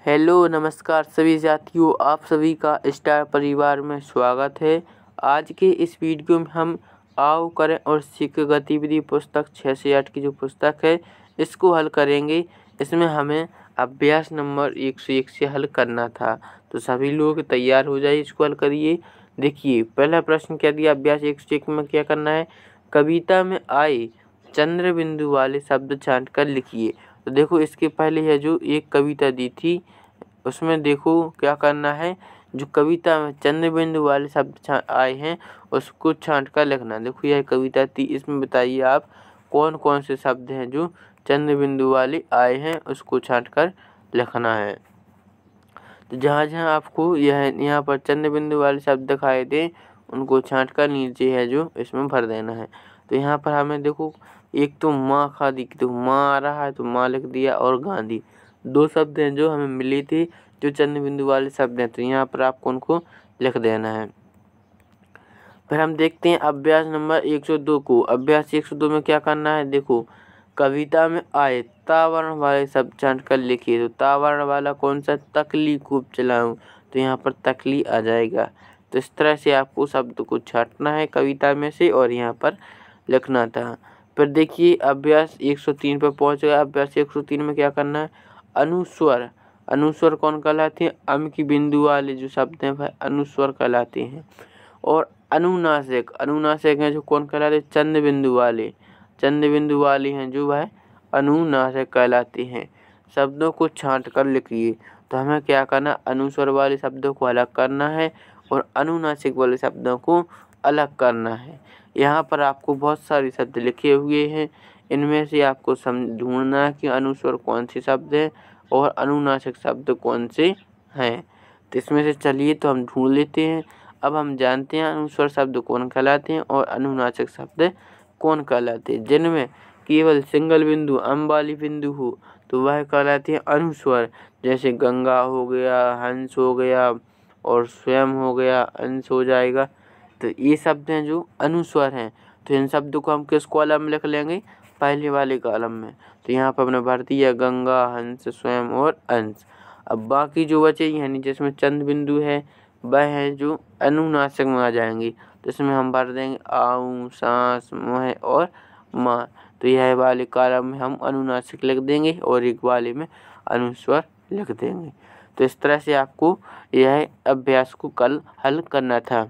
Hello नमस्कार सभी साथियों, आप सभी का स्टार परिवार में स्वागत है। आज के इस वीडियो में हम आओ करें और सीखें गतिविधि पुस्तक 6 से 8 की जो पुस्तक है इसको हल करेंगे। इसमें हमें अभ्यास नंबर 101 से हल करना था, तो सभी लोग तैयार हो जाइए, इसको हल करिए। देखिए पहला प्रश्न क्या दिया, अभ्यास 101 में क्या करना है, कविता में आए चंद्र बिंदु वाले शब्द छांट कर लिखिए। तो देखो इसके पहले है जो एक कविता दी थी उसमें देखो क्या करना है, जो कविता में चंद्र बिंदु वाले शब्द आए हैं उसको छांट कर लिखना। देखो यह कविता थी, इसमें बताइए आप कौन कौन से शब्द हैं जो चंद्र बिंदु वाले आए हैं, उसको छांट कर लिखना है। तो जहाँ जहाँ आपको यहाँ पर चंद्र बिंदु वाले शब्द दिखाई दे उनको छांट कर नीचे है जो इसमें भर देना है। तो यहाँ पर हमें देखो एक तो माँ खादी, तो माँ आ रहा है तो माँ लिख दिया, और गांधी, दो शब्द हैं जो हमें मिले थे जो चंद्र बिंदु वाले शब्द हैं, तो यहाँ पर आपको उनको लिख देना है। फिर हम देखते हैं अभ्यास नंबर 102 को। अभ्यास 102 में क्या करना है, देखो कविता में आए ता वर्ण वाले शब्द छांट कर लिखिए। तो ता वर्ण वाला कौन सा, तकली खूब चलाऊं, तो यहाँ पर तकली आ जाएगा। तो इस तरह से आपको शब्द को छांटना है कविता में से और यहाँ पर लिखना था। फिर देखिए अभ्यास 103 पर पहुँच गया। अभ्यास 103 में क्या करना है, अनुस्वर, अनुस्वर कौन कहलाते हैं, अम की बिंदु वाले जो शब्द हैं वह अनुस्वर कहलाते हैं। और अनुनासिक, अनुनासिक हैं जो कौन कहलाते हैं, चंद्र बिंदु वाले, चंद्र बिंदु वाले हैं जो वह अनुनासिक कहलाते हैं। शब्दों को छांट कर लिखिए। तो हमें क्या करना, अनुस्वर वाले शब्दों को अलग करना है और अनुनासिक वाले शब्दों को अलग करना है। यहाँ पर आपको बहुत सारे शब्द लिखे हुए हैं, इनमें से आपको ढूंढना है कि अनुस्वर कौन से शब्द हैं और अनुनासिक शब्द कौन से हैं। तो इसमें से चलिए तो हम ढूंढ लेते हैं। अब हम जानते हैं अनुस्वर शब्द कौन कहलाते हैं और अनुनासिक शब्द कौन कहलाते हैं। जिनमें केवल सिंगल बिंदु अम वाली बिंदु हो तो वह कहलाते हैं अनुस्वर, जैसे गंगा हो गया, हंस हो गया और स्वयं हो गया, अंश हो जाएगा। तो ये शब्द हैं जो अनुस्वर हैं। तो इन शब्दों को हम किस कॉलम में लिख लेंगे, पहले वाले कॉलम में। तो यहाँ पर हमने भर दिया गंगा, हंस, स्वयं और अंश। अब बाकी जो बचे यानी जिसमें चंद्र बिंदु है वह है जो अनुनासिक में आ जाएंगे। तो इसमें हम भर देंगे आऊँ, सांस, मोह और माँ। तो यह वाले कॉलम में हम अनुनासिक लिख देंगे और एक वाले में अनुस्वर लिख देंगे। तो इस तरह से आपको यह अभ्यास को कल हल करना था।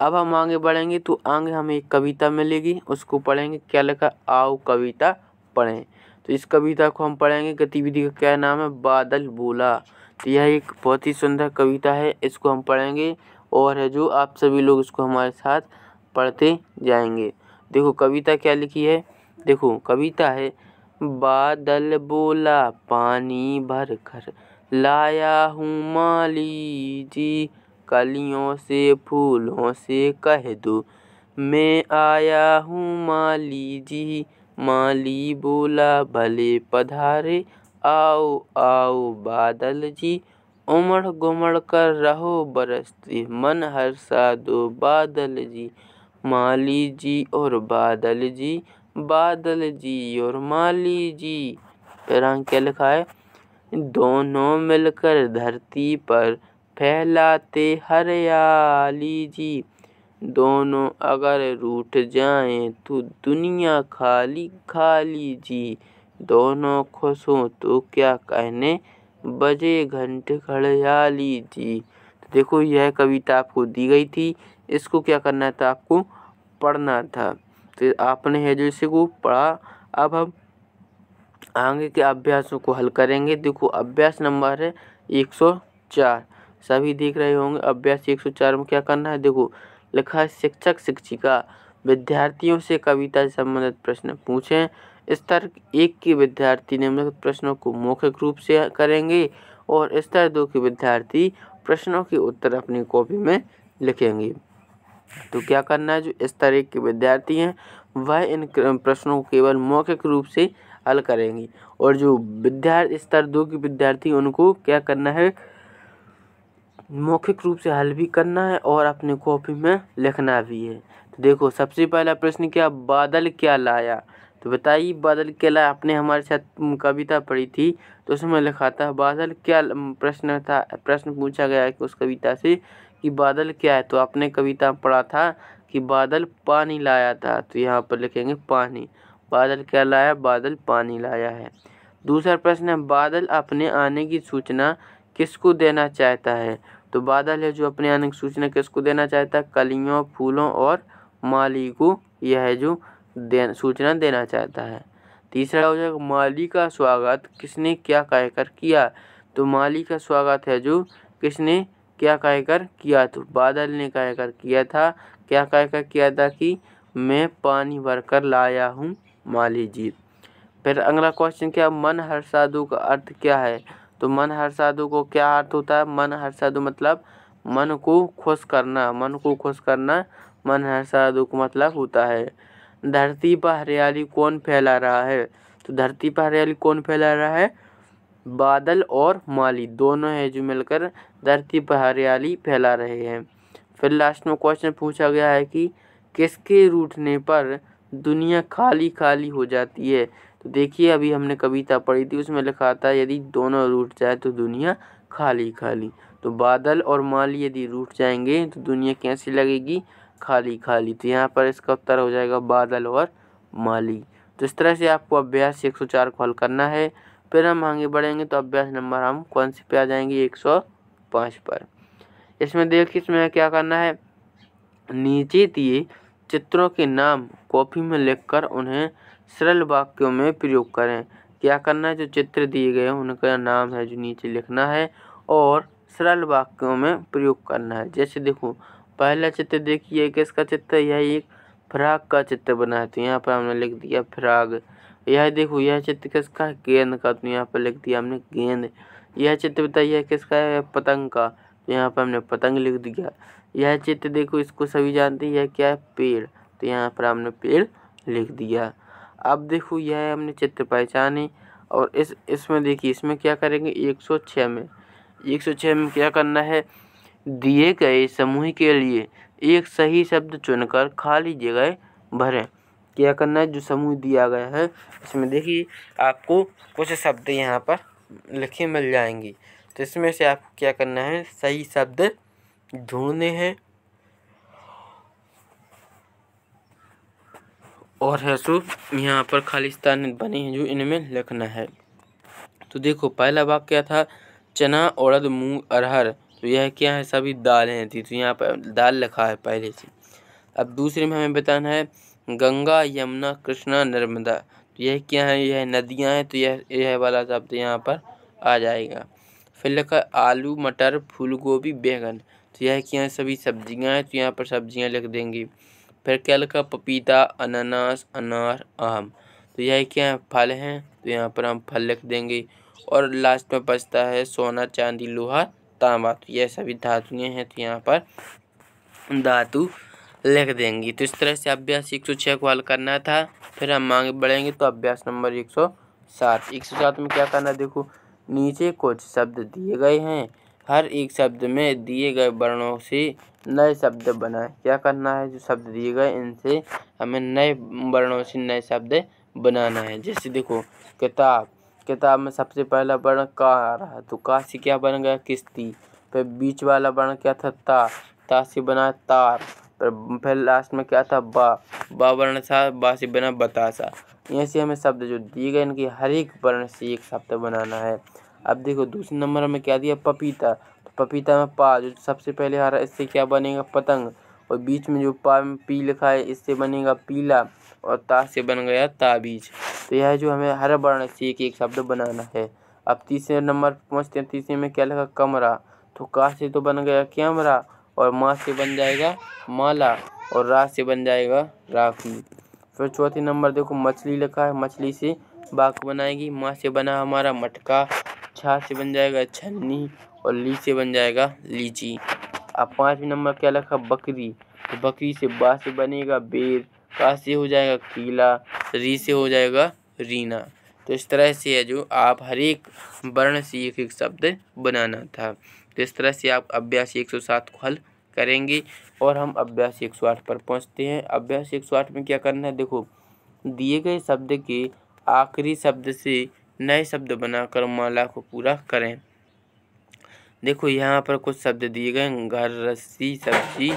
अब हम आगे बढ़ेंगे तो आगे हमें एक कविता मिलेगी, उसको पढ़ेंगे। क्या लिखा, आओ कविता पढ़ें। तो इस कविता को हम पढ़ेंगे। गतिविधि का क्या नाम है, बादल बोला। तो यह एक बहुत ही सुंदर कविता है, इसको हम पढ़ेंगे और है जो आप सभी लोग इसको हमारे साथ पढ़ते जाएंगे। देखो कविता क्या लिखी है, देखो कविता है, बादल बोला पानी भर कर लाया हूँ माली जी, कलियों से फूलों से कह दो मैं आया हूँ माली जी। माली बोला भले पधारे आओ आओ बादल जी, उमड़ घुमड़ कर रहो बरसते मन हर्षा दो बादल जी। माली जी और बादल जी, बादल जी और माली जी। फिर क्या लिखा है, दोनों मिलकर धरती पर फैलाते हरियाली जी, दोनों अगर रूठ जाएं तो दुनिया खाली खाली जी, दोनों खुश हों तो क्या कहने बजे घंटे खड़याली जी। तो देखो यह कविता आपको दी गई थी, इसको क्या करना था, आपको पढ़ना था। तो आपने है जो इसी को पढ़ा। अब हम आगे के अभ्यासों को हल करेंगे। देखो अभ्यास नंबर है 104, सभी देख रहे होंगे। अभ्यास 104 में क्या करना है, देखो लिखा है, शिक्षक शिक्षिका विद्यार्थियों से कविता से संबंधित प्रश्न पूछें। स्तर 1 के विद्यार्थी निम्नलिखित प्रश्नों को मौखिक रूप से करेंगे और स्तर 2 के विद्यार्थी प्रश्नों के उत्तर अपनी कॉपी में लिखेंगे। तो क्या करना है, जो स्तर 1 के विद्यार्थी हैं वह इन प्रश्नों को केवल मौखिक रूप से हल करेंगे और जो विद्यार्थी स्तर 2 के विद्यार्थी उनको क्या करना है, मौखिक रूप से हल भी करना है और अपने कॉपी में लिखना भी है। तो देखो सबसे पहला प्रश्न क्या, बादल क्या लाया। तो बताइए बादल क्या लाया। आपने हमारे साथ कविता पढ़ी थी तो उसमें लिखा था बादल क्या, प्रश्न पूछा गया है कि उस कविता से कि बादल क्या है, तो आपने कविता पढ़ा था कि बादल पानी लाया था, तो यहाँ पर लिखेंगे पानी। बादल क्या लाया, बादल पानी लाया है। दूसरा प्रश्न है बादल अपने आने की सूचना किसको देना चाहता है, तो बादल है जो अपने आने की सूचना किसको देना चाहता है, कलियों, फूलों और माली को यह है जो सूचना देना चाहता है। तीसरा हो जाएगा माली का स्वागत किसने क्या कहकर किया, तो माली का स्वागत है जो किसने क्या कहकर किया, तो बादल ने कहकर किया था। क्या कहकर किया था कि मैं पानी भरकर लाया हूँ माली जी। फिर अगला क्वेश्चन क्या, मन हर्षादु का अर्थ क्या है, तो मन हर्षादु को क्या अर्थ होता है, मन हर्षादु मतलब मन को खुश करना, मन को खुश करना मन हर्षादु का मतलब होता है। धरती पर हरियाली कौन फैला रहा है, तो धरती पर हरियाली कौन फैला रहा है, बादल और माली दोनों है जो मिलकर धरती पर हरियाली फैला रहे हैं। फिर लास्ट में क्वेश्चन पूछा गया है कि किसके रूठने पर दुनिया खाली खाली हो जाती है, तो देखिए अभी हमने कविता पढ़ी थी उसमें लिखा था यदि दोनों रूठ जाए तो दुनिया खाली खाली, तो बादल और माली यदि रूठ जाएंगे तो दुनिया कैसी लगेगी, खाली खाली। तो यहाँ पर इसका उत्तर हो जाएगा बादल और माली। तो इस तरह से आपको अभ्यास 104 को हल करना है। फिर हम आगे बढ़ेंगे तो अभ्यास नंबर हम कौन से पे आ जाएंगे, 105 पर। इसमें देखिए इसमें क्या करना है, नीचे दिए चित्रों के नाम कॉपी में लिखकर उन्हें सरल वाक्यों में प्रयोग करें। क्या करना है, जो चित्र दिए गए हैं उनका नाम है जो नीचे लिखना है और सरल वाक्यों में प्रयोग करना है। जैसे देखो पहला चित्र देखिए किसका चित्र, यह एक फ्राक का चित्र बना है, तो यहाँ पर हमने लिख दिया फ्राक। यह देखो यह चित्र किसका है, गेंद का, तो यहाँ पर लिख दिया हमने गेंद। यह चित्र बताइए किसका है, पतंग का, तो यहाँ पर हमने पतंग लिख दिया। यह चित्र देखो इसको सभी जानते हैं, यह क्या है, पेड़, तो यहाँ पर हमने पेड़ लिख दिया। अब देखो यह हमने चित्र पहचाने और इसमें देखिए इसमें क्या करेंगे, 106 में क्या करना है, दिए गए समूह के लिए एक सही शब्द चुनकर खाली जगह भरें। क्या करना है, जो समूह दिया गया है इसमें देखिए आपको कुछ शब्द यहाँ पर लिखे मिल जाएंगे, तो इसमें से आपको क्या करना है, सही शब्द ढूंढने हैं और है सो यहाँ पर खालिस्तान बने हैं जो इनमें लिखना है। तो देखो पहला वाक्य क्या था, चना, उड़द, मूंग, अरहर, तो यह क्या है, सभी दालें थी, तो यहाँ पर दाल लिखा है पहले से। अब दूसरे में हमें बताना है गंगा, यमुना, कृष्णा, नर्मदा, तो यह क्या है, यह नदियाँ हैं, तो यह वाला शब्द यहाँ पर आ जाएगा। फिर लिखा आलू, मटर, फूल गोभी, बैंगन, तो यह क्या है, सभी सब्जियाँ हैं, तो यहाँ पर सब्जियाँ लिख देंगे। फिर क्या लिखा, पपीता, अनानास, अनार, आम, तो यह क्या है, फल हैं, तो यहाँ पर हम फल लिख देंगे। और लास्ट में बचता है सोना, चांदी, लोहा, तांबा, तो यह सभी धातुएँ हैं, तो यहाँ पर धातु लिख देंगे। तो इस तरह से अभ्यास 106 को हल करना था। फिर हम आगे बढ़ेंगे तो अभ्यास नंबर 107 में क्या करना है, देखो नीचे कुछ शब्द दिए गए हैं, हर एक शब्द में दिए गए वर्णों से नए शब्द बनाएं। क्या करना है, जो शब्द दिए गए इनसे हमें नए वर्णों से नए शब्द बनाना है। जैसे देखो किताब, किताब में सबसे पहला वर्ण का आ रहा है, तो का से क्या बन गया, किश्ती। फिर बीच वाला वर्ण क्या था, ता से बना तार। फिर लास्ट में क्या था, बा वर्ण था, बा से बना बतासा। ऐसे हमें शब्द जो दिए गए इनके हर एक वर्ण से एक शब्द बनाना है। अब देखो दूसरे नंबर में क्या दिया, पपीता, तो पपीता में पा जो सबसे पहले आ रहा है इससे क्या बनेगा, पतंग, और बीच में जो पा में पी लिखा है इससे बनेगा पीला, और ता से बन गया ताबीज। तो यह जो हमें हर वर्ण से एक एक शब्द बनाना है। अब तीसरे नंबर पर पहुँचते हैं, तीसरे में क्या लिखा, कमरा, तो का से तो बन गया कैमरा, और माँ से बन जाएगा माला, और रा से बन जाएगा राखी। फिर चौथे नंबर देखो मछली लिखा है, मछली से बाक बनाएगी, माँ से बना हमारा मटका, छा से बन जाएगा छन्नी, और ली से बन जाएगा लीची। अब पाँचवें नंबर क्या लिखा, बकरी, तो बकरी से बा से बनेगा बेर, का से हो जाएगा कीला, री से हो जाएगा रीना। तो इस तरह से है जो आप हर एक वर्ण से एक एक शब्द बनाना था। तो इस तरह से आप अभ्यास 107 को हल करेंगे और हम अभ्यास 108 पर पहुंचते हैं। अभ्यास 108 में क्या करना है, देखो दिए गए शब्द के आखिरी शब्द से नए शब्द बनाकर माला को पूरा करें। देखो यहाँ पर कुछ शब्द दिए गए, घर, रस्सी, सब्जी,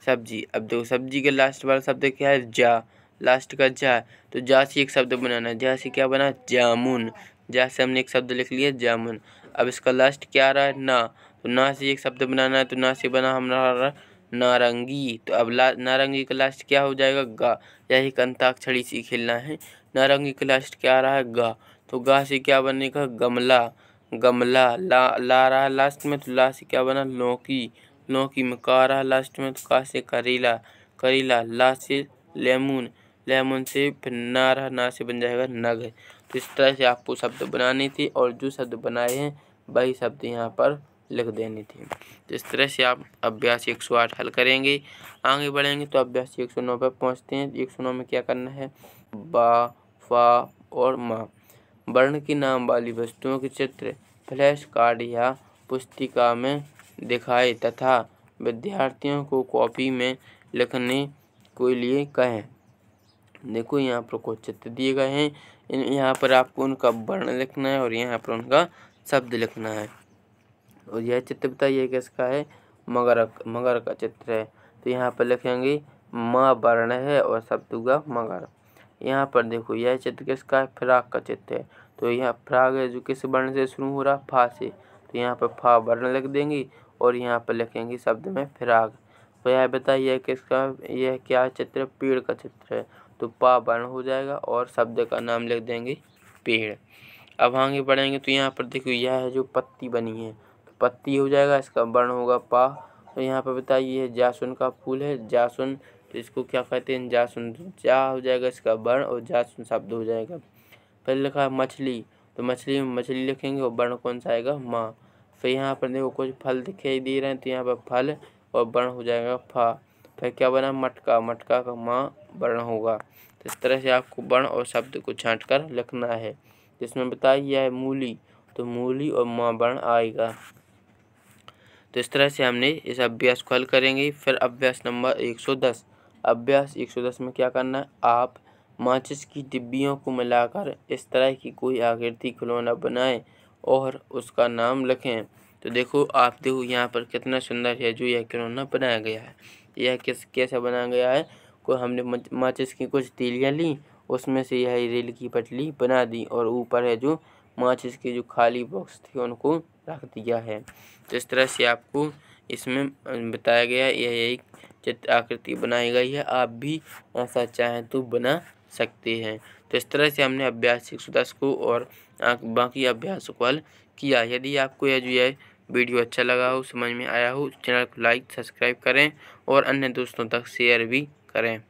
सब्जी। अब देखो सब्जी के लास्ट वाला शब्द क्या है, जा, लास्ट का जा। तो जा से एक शब्द बनाना है, जा से क्या बना, जामुन। जा से हमने एक शब्द लिख लिया जामुन। अब इसका लास्ट क्या आ रहा है, ना। तो ना से एक शब्द बनाना है, तो ना से बना हमारा नारंगी। तो अब नारंगी का लास्ट क्या हो जाएगा, गा। यही अंताक्षरी सी खेलना है। नारंगी का लास्ट क्या आ रहा है, गा। तो गा से क्या बनेगा, गमला, गमला। ला रहा है लास्ट में, तो ला से क्या बना, लौकी, लौकी में का रहा है लास्ट में, तो का से करेला, करेला। ला से लेमन, लेमन से फिर ना रहा, ना से बन जाएगा नग। तो इस तरह से आपको शब्द बनाने थे और जो शब्द बनाए हैं वही शब्द यहाँ पर लिख देने थे। तो इस तरह से आप अभ्यास 108 हल करेंगे। आगे बढ़ेंगे तो अभ्यास 109 पर पहुँचते हैं। 109 में क्या करना है, बा, फा और मा वर्ण के नाम वाली वस्तुओं के चित्र फ्लैश कार्ड या पुस्तिका में दिखाए तथा विद्यार्थियों को कॉपी में लिखने के लिए कहें। देखो यहाँ पर कुछ चित्र दिए गए हैं, यहाँ पर आपको उनका वर्ण लिखना है और यहाँ पर उनका शब्द लिखना है। और यह चित्र बताइए किसका है, मगर, मगर का चित्र है। तो यहाँ पर लिखेंगे माँ वर्ण है और शब्द हुआ मगर। यहाँ पर देखो यह चित्र किसका है, फ्राक का चित्र है। तो यहाँ फ्राक है जो किस वर्ण से शुरू हो रहा, फा से। तो यहाँ पर फा वर्ण लिख देंगे और यहाँ पर लिखेंगे शब्द में फ्राक। तो यह बताइए किसका, यह क्या चित्र, पेड़ का चित्र है। तो पा वर्ण हो जाएगा और शब्द का नाम लिख देंगे पेड़। अब आगे बढ़ेंगे तो यहाँ पर देखो यह है जो पत्ती बनी है, तो पत्ती हो जाएगा, इसका वर्ण होगा पा। तो यहाँ पर बताइए जासुन का फूल है, जासुन, तो इसको क्या कहते हैं, जासुन। जा हो जाएगा इसका वर्ण और जासुन शब्द हो जाएगा। फिर लिखा है मछली, तो मछली में मछली लिखेंगे और वर्ण कौन सा आएगा, माँ। फिर यहाँ पर देखो कुछ फल दिखाई दे रहे हैं, तो यहाँ पर फल और वर्ण हो जाएगा फा। फिर क्या बना, मटका, मटका का माँ वर्ण होगा। तो इस तरह से आपको वर्ण और शब्द को छांट कर लिखना है। जिसमें बताइए है मूली, तो मूली और माँ वर्ण आएगा। तो इस तरह से हमने इस अभ्यास को हल करेंगे। फिर अभ्यास नंबर 110। अभ्यास 110 में क्या करना है, आप माचिस की डिब्बियों को मिलाकर इस तरह की कोई आकृति खिलौना बनाएं और उसका नाम लिखें। तो देखो आप देखो यहाँ पर कितना सुंदर है जो यह खिलौना बनाया गया है। यह कैसा बनाया गया है, को हमने माचिस की कुछ तीलियाँ ली, उसमें से यह रेल की पटली बना दी और ऊपर है जो माचिस की जो खाली बॉक्स थी उनको रख दिया है। तो इस तरह से आपको इसमें बताया गया यह एक चित्र आकृति बनाई गई है। आप भी ऐसा चाहें तो बना सकते हैं। तो इस तरह से हमने अभ्यास 110 को और बाकी अभ्यासों को हल किया। यदि आपको यह वीडियो अच्छा लगा हो, समझ में आया हो, चैनल को लाइक सब्सक्राइब करें और अन्य दोस्तों तक शेयर भी करें।